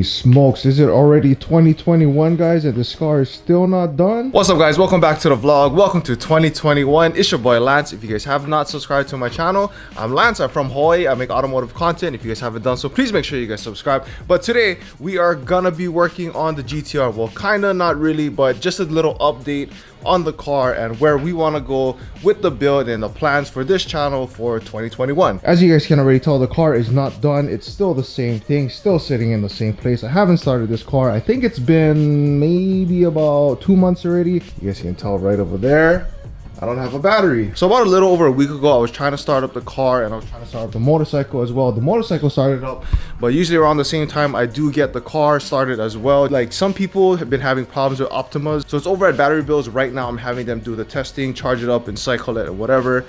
Holy smokes, is it already 2021, guys, and this car is still not done? What's up, guys? Welcome back to the vlog. Welcome to 2021. It's your boy Lance. If you guys have not subscribed to my channel, I'm Lance. I'm from Hawaii. I make automotive content. If you guys haven't done so, please make sure you guys subscribe. But today we are gonna be working on the GTR. Well, kinda, not really, but just a little update on the car and where we want to go with the build and the plans for this channel for 2021. As you guys can already tell, the car is not done. It's still the same thing, still sitting in the same place. I haven't started this car. I think it's been maybe about 2 months already. You guys can tell right over there, I don't have a battery. So about a little over a week ago, I was trying to start up the car and I was trying to start up the motorcycle as well. The motorcycle started up, but usually around the same time, I do get the car started as well. Like, some people have been having problems with Optimas. So it's over at Battery Builds right now. I'm having them do the testing, charge it up and cycle it or whatever.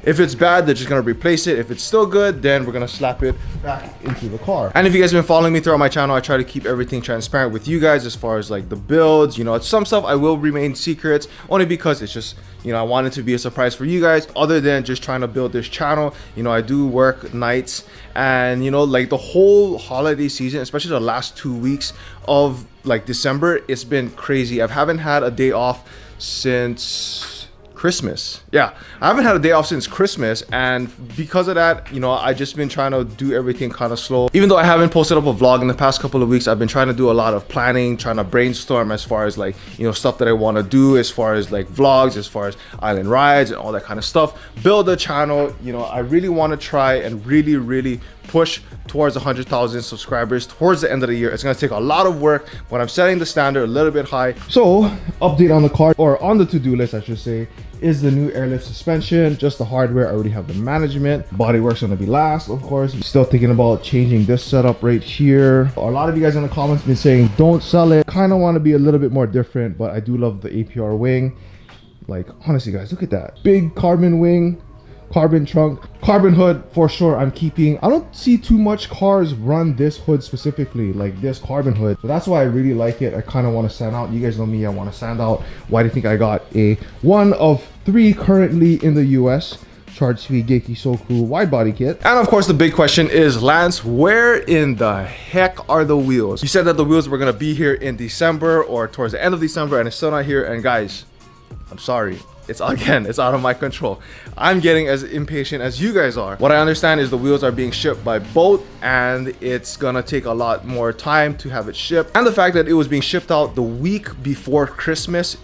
If it's bad, they're just gonna replace it. If it's still good, then we're gonna slap it back into the car. And if you guys have been following me throughout my channel, I try to keep everything transparent with you guys as far as like the builds. You know, some stuff I will remain secrets only because it's just, you know, I want it to be a surprise for you guys, other than just trying to build this channel. You know, I do work nights, and you know, like the whole holiday season, especially the last 2 weeks of like December, it's been crazy. I haven't had a day off since Christmas. Yeah, I haven't had a day off since Christmas, and because of that, you know, I just been trying to do everything kind of slow. Even though I haven't posted up a vlog in the past couple of weeks, I've been trying to do a lot of planning, trying to brainstorm as far as like, you know, stuff that I want to do as far as like vlogs, as far as island rides and all that kind of stuff. Build a channel. You know, I really want to try and really push towards 100,000 subscribers towards the end of the year. It's going to take a lot of work, but I'm setting the standard a little bit high. So update on the car, or on the to-do list I should say, is the new airlift suspension. Just the hardware, I already have the management. Bodywork's gonna be last, of course. I'm still thinking about changing this setup right here. A lot of you guys in the comments have been saying don't sell it. Kind of want to be a little bit more different, but I do love the APR wing. Like, honestly guys, look at that big carbon wing, carbon trunk, carbon hood for sure I'm keeping. I don't see too much cars run this hood specifically, like this carbon hood, so that's why I really like it. I kind of want to stand out. You guys know me, I want to stand out. Why do you think I got a one of 3 currently in the US Chargespeed Gekisoku Widebody kit? And of course the big question is, Lance, where in the heck are the wheels? You said that the wheels were gonna be here in December or towards the end of December, and it's still not here. And guys, I'm sorry, it's out of my control. I'm getting as impatient as you guys are. What I understand is the wheels are being shipped by boat, and it's gonna take a lot more time to have it shipped. And the fact that it was being shipped out the week before Christmas,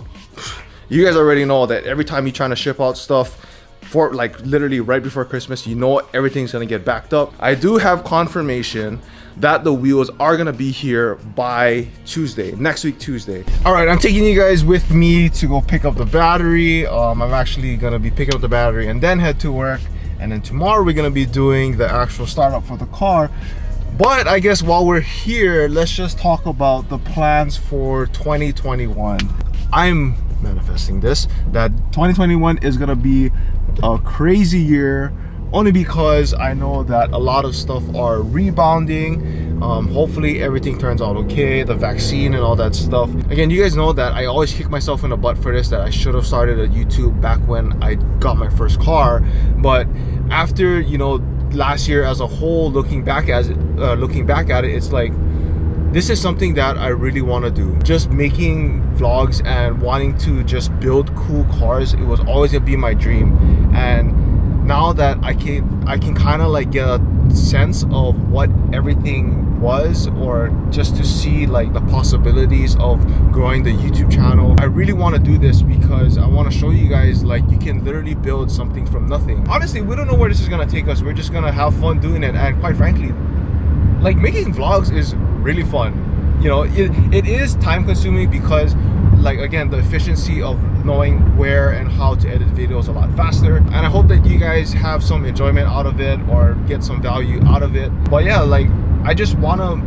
you guys already know that every time you're trying to ship out stuff for like literally right before Christmas, you know everything's gonna get backed up. I do have confirmation that the wheels are gonna be here by Tuesday, next week Tuesday. All right, I'm taking you guys with me to go pick up the battery. I'm actually gonna be picking up the battery and then head to work, and then tomorrow we're gonna be doing the actual startup for the car. But I guess while we're here, let's just talk about the plans for 2021. I'm manifesting this, that 2021 is gonna be a crazy year, only because I know that a lot of stuff are rebounding. Hopefully everything turns out okay, the vaccine and all that stuff. Again, you guys know that I always kick myself in the butt for this, that I should have started a YouTube back when I got my first car. But after, you know, last year as a whole, looking back at it, it's like, this is something that I really want to do. Just making vlogs and wanting to just build cool cars, it was always gonna be my dream. And now that I can kind of like get a sense of what everything was, or just to see like the possibilities of growing the YouTube channel, I really want to do this because I want to show you guys like you can literally build something from nothing. Honestly, we don't know where this is gonna take us. We're just gonna have fun doing it, and quite frankly, like, making vlogs is really fun. You know, it is time consuming because, like, again, the efficiency of knowing where and how to edit videos a lot faster, and I hope that you guys have some enjoyment out of it or get some value out of it. But yeah, like, I just want to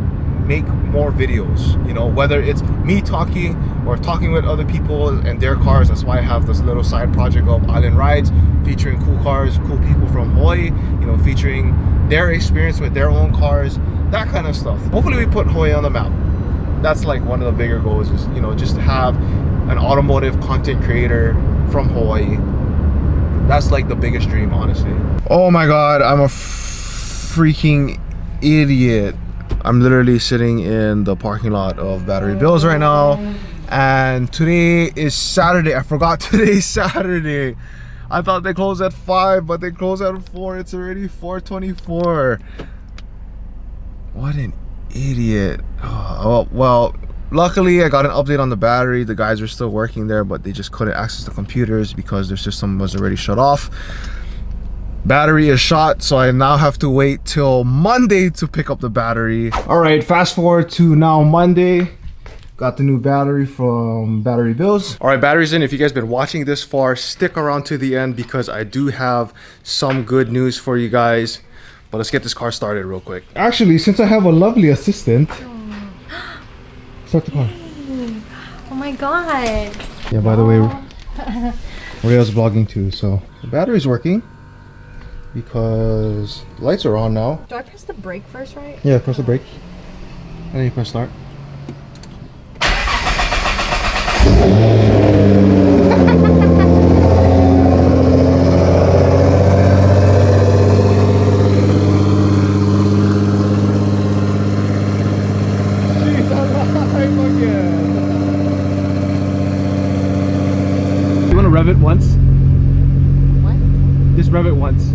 make more videos, you know, whether it's me talking or talking with other people and their cars. That's why I have this little side project of island rides featuring cool cars, cool people from Hawaii, you know, featuring their experience with their own cars, that kind of stuff. Hopefully we put Hawaii on the map. That's like one of the bigger goals, is, you know, just to have an automotive content creator from Hawaii. That's like the biggest dream, honestly. Oh my god, I'm a freaking idiot. I'm literally sitting in the parking lot of Battery Bills right now, and today is Saturday. I forgot today's Saturday. I thought they closed at 5, but they closed at 4. It's already 4:24. What an idiot. Oh, well, luckily I got an update on the battery. The guys are still working there, but they just couldn't access the computers because their system was already shut off. Battery is shot, so I now have to wait till Monday to pick up the battery. All right, fast forward to now Monday. Got the new battery from Battery Bills. All right, battery's in. If you guys been watching this far, stick around to the end because I do have some good news for you guys. But let's get this car started real quick. Actually, since I have a lovely assistant, start the car. Oh my god. Yeah, by the way, Rhea's vlogging too, so the battery's working because the lights are on now. Do I press the brake first, right? Yeah, press the brake. And then you press start. You want to rev it once? What? Just rev it once.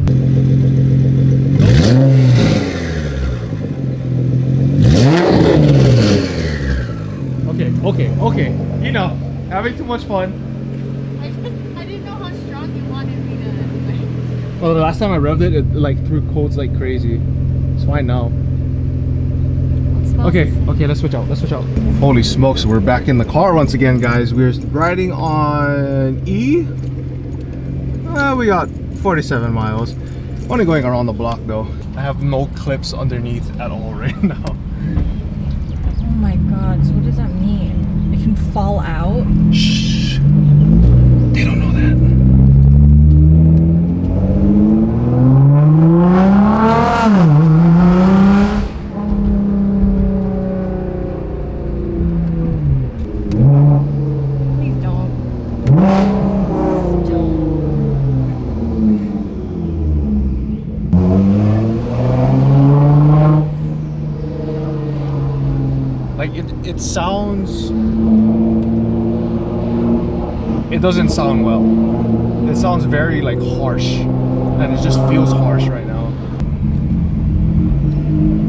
Okay. Enough. Having too much fun. I didn't know how strong you wanted me to. Well, the last time I revved it, it like threw codes like crazy. It's fine now. Okay, let's switch out. Holy smokes, we're back in the car once again, guys. We're riding on E. We got 47 miles. Only going around the block though. I have no clips underneath at all right now. Oh my god, so what does that mean? It can fall out? Shh. They don't know that. Please don't. Like it sounds. It doesn't sound well. It sounds very like harsh, and it just feels harsh right now.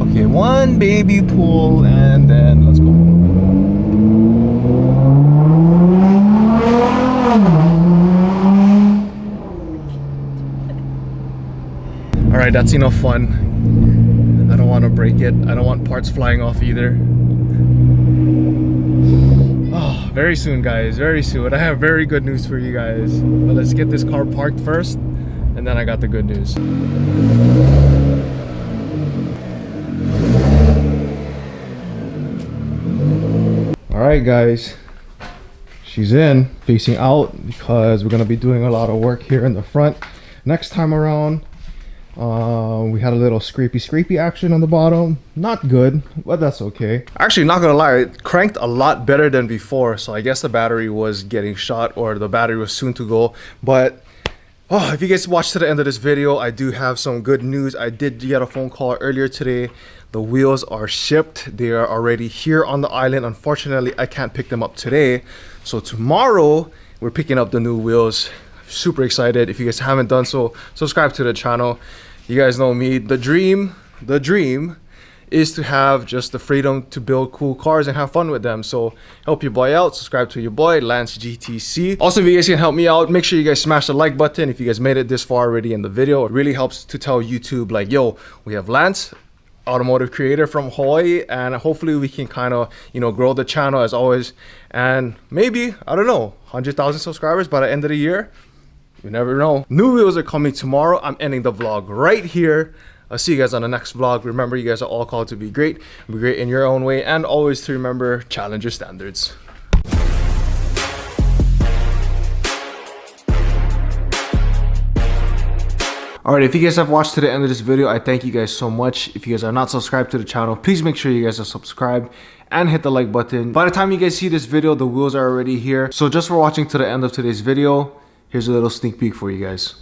Okay, one baby pull, and then let's go. All right, that's enough fun. I don't want to break it. I don't want parts flying off either. Oh, very soon, guys, very soon. I have very good news for you guys. But let's get this car parked first, and then I got the good news. All right, guys. She's in, facing out, because we're gonna be doing a lot of work here in the front. Next time around, we had a little scrapey action on the bottom. Not good, but that's okay. Actually, not gonna lie, it cranked a lot better than before, so I guess the battery was getting shot, or the battery was soon to go. But oh, if you guys watched to the end of this video, I do have some good news. I did get a phone call earlier today. The wheels are shipped. They are already here on the island. Unfortunately, I can't pick them up today, so tomorrow we're picking up the new wheels. Super excited. If you guys haven't done so, subscribe to the channel. You guys know me. The dream is to have just the freedom to build cool cars and have fun with them. So help your boy out. Subscribe to your boy, Lance GTC. Also, if you guys can help me out, make sure you guys smash the like button. If you guys made it this far already in the video, it really helps to tell YouTube like, yo, we have Lance, automotive creator from Hawaii, and hopefully we can kind of, you know, grow the channel as always. And maybe, I don't know, 100,000 subscribers by the end of the year. You never know. New wheels are coming tomorrow. I'm ending the vlog right here. I'll see you guys on the next vlog. Remember, you guys are all called to be great in your own way, and always to remember, challenge your standards. Alright, if you guys have watched to the end of this video, I thank you guys so much. If you guys are not subscribed to the channel, please make sure you guys are subscribed and hit the like button. By the time you guys see this video, the wheels are already here. So just for watching to the end of today's video, here's a little sneak peek for you guys.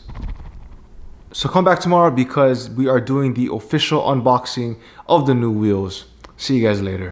So come back tomorrow because we are doing the official unboxing of the new wheels. See you guys later.